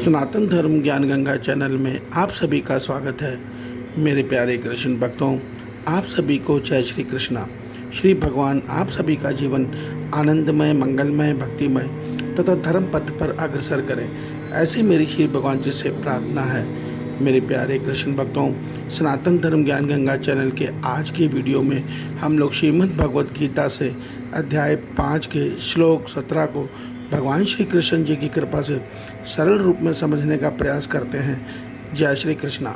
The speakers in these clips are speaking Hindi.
सनातन धर्म ज्ञान गंगा चैनल में आप सभी का स्वागत है। मेरे प्यारे कृष्ण भक्तों, आप सभी को जय श्री कृष्णा। श्री भगवान आप सभी का जीवन आनंदमय, मंगलमय, भक्तिमय तथा धर्म पथ पर अग्रसर करें, ऐसी मेरी श्री भगवान जी से प्रार्थना है। मेरे प्यारे कृष्ण भक्तों, सनातन धर्म ज्ञान गंगा चैनल के आज की वीडियो में हम लोग श्रीमद् भगवद गीता से अध्याय 5 के श्लोक 17 को भगवान श्री कृष्ण जी की कृपा से सरल रूप में समझने का प्रयास करते हैं। जय श्री कृष्णा।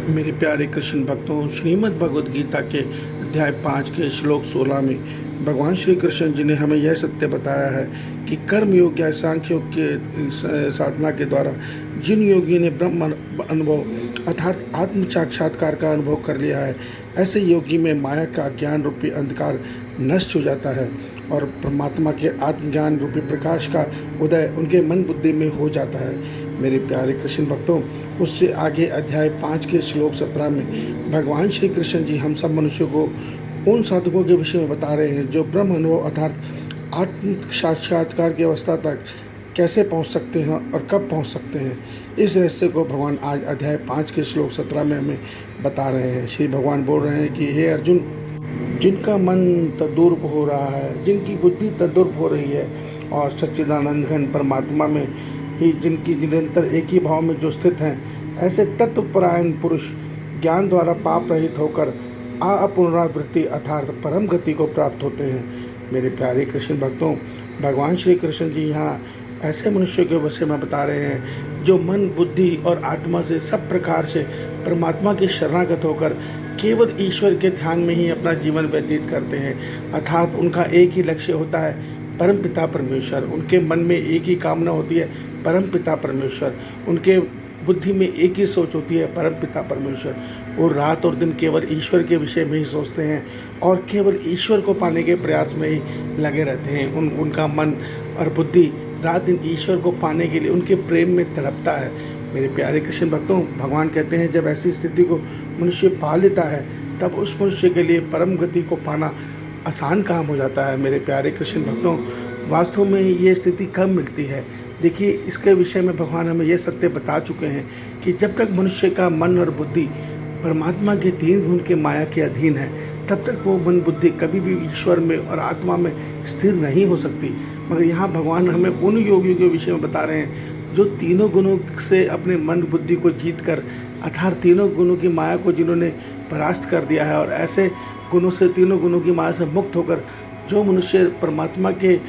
मेरे प्यारे कृष्ण भक्तों, श्रीमद् भगवद गीता के अध्याय 5 के श्लोक 16 में भगवान श्री कृष्ण जी ने हमें यह सत्य बताया है कि कर्म योग या सांख्य योग के साधना के द्वारा जिन योगी ने ब्रह्म अनुभव अर्थात आत्म साक्षात्कार का अनुभव कर लिया है, ऐसे योगी में माया का ज्ञान रूपी अंधकार नष्ट हो जाता है और परमात्मा के आत्मज्ञान रूपी प्रकाश का उदय उनके मन बुद्धि में हो जाता है। मेरे प्यारे कृष्ण भक्तों, उससे आगे अध्याय 5 के श्लोक 17 में भगवान श्री कृष्ण जी हम सब मनुष्यों को उन साधकों के विषय में बता रहे हैं जो ब्रह्म अनुभव अर्थात आत्म साक्षात्कार की अवस्था तक कैसे पहुंच सकते हैं और कब पहुंच सकते हैं। इस रहस्य को भगवान आज अध्याय 5 के श्लोक 17 में हमें बता रहे हैं। श्री भगवान बोल रहे हैं कि हे अर्जुन, जिनका मन तद्रूप हो रहा है, जिनकी बुद्धि तद्रूप हो रही है और सच्चिदानंद घन परमात्मा में ही जिनकी निरंतर एक ही भाव में जो स्थित हैं, ऐसे तत्वपरायण पुरुष ज्ञान द्वारा पाप रहित होकर अपुनरावृत्ति अर्थात परम गति को प्राप्त होते हैं। मेरे प्यारे कृष्ण भक्तों, भगवान श्री कृष्ण जी यहाँ ऐसे मनुष्यों के विषय में बता रहे हैं जो मन, बुद्धि और आत्मा से सब प्रकार से परमात्मा के शरणागत होकर केवल ईश्वर के ध्यान में ही अपना जीवन व्यतीत करते हैं। अर्थात उनका एक ही लक्ष्य होता है, परमपिता परमेश्वर। उनके मन में एक ही कामना होती है, परमपिता परमेश्वर। उनके बुद्धि में एक ही सोच होती है, परमपिता परमेश्वर। वो रात और दिन केवल ईश्वर के विषय में ही सोचते हैं और केवल ईश्वर को पाने के प्रयास में ही लगे रहते हैं। उनका मन और बुद्धि रात दिन ईश्वर को पाने के लिए उनके प्रेम में तड़पता है। मेरे प्यारे कृष्ण भक्तों, भगवान कहते हैं जब ऐसी स्थिति को मनुष्य पा लेता है तब उस मनुष्य के लिए परम गति को पाना आसान काम हो जाता है। मेरे प्यारे कृष्ण भक्तों, वास्तव में ये स्थिति कब मिलती है? देखिए, इसके विषय में भगवान हमें यह सत्य बता चुके हैं कि जब तक मनुष्य का मन और बुद्धि परमात्मा के 3 गुण के माया के अधीन है, तब तक वो मन बुद्धि कभी भी ईश्वर में और आत्मा में स्थिर नहीं हो सकती। मगर यहाँ भगवान हमें उन योगियों के विषय में बता रहे हैं जो तीनों गुणों से अपने मन बुद्धि को जीत कर अर्थात तीनों गुणों की माया को जिन्होंने परास्त कर दिया है और ऐसे गुणों से, तीनों गुणों की माया से मुक्त होकर जो मनुष्य परमात्मा के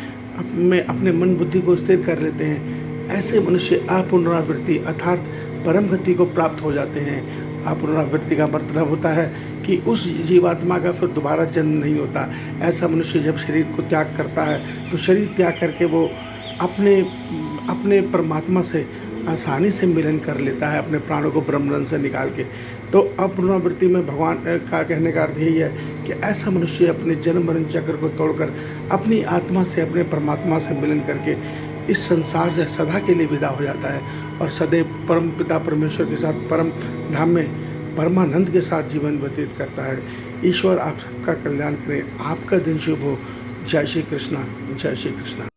में अपने मन बुद्धि को स्थिर कर लेते हैं, ऐसे मनुष्य अपुनरावृत्ति अर्थात परम गति को प्राप्त हो जाते हैं। अपुनरावृत्ति का मतलब होता है कि उस जीवात्मा का फिर दोबारा जन्म नहीं होता। ऐसा मनुष्य जब शरीर को त्याग करता है तो शरीर त्याग करके वो अपने परमात्मा से आसानी से मिलन कर लेता है, अपने प्राणों को ब्रह्मरंध्र से निकाल के। तो अपुनरावृत्ति में भगवान का कहने का अर्थ यही है कि ऐसा मनुष्य अपने जन्म मरण चक्र को तोड़कर अपनी आत्मा से, अपने परमात्मा से मिलन करके इस संसार से सदा के लिए विदा हो जाता है और सदैव परम पिता परमेश्वर के साथ परम धाम में परमानंद के साथ जीवन व्यतीत करता है। ईश्वर आप सबका कल्याण करें, आपका दिन शुभ हो। जय श्री कृष्णा, जय श्री कृष्णा।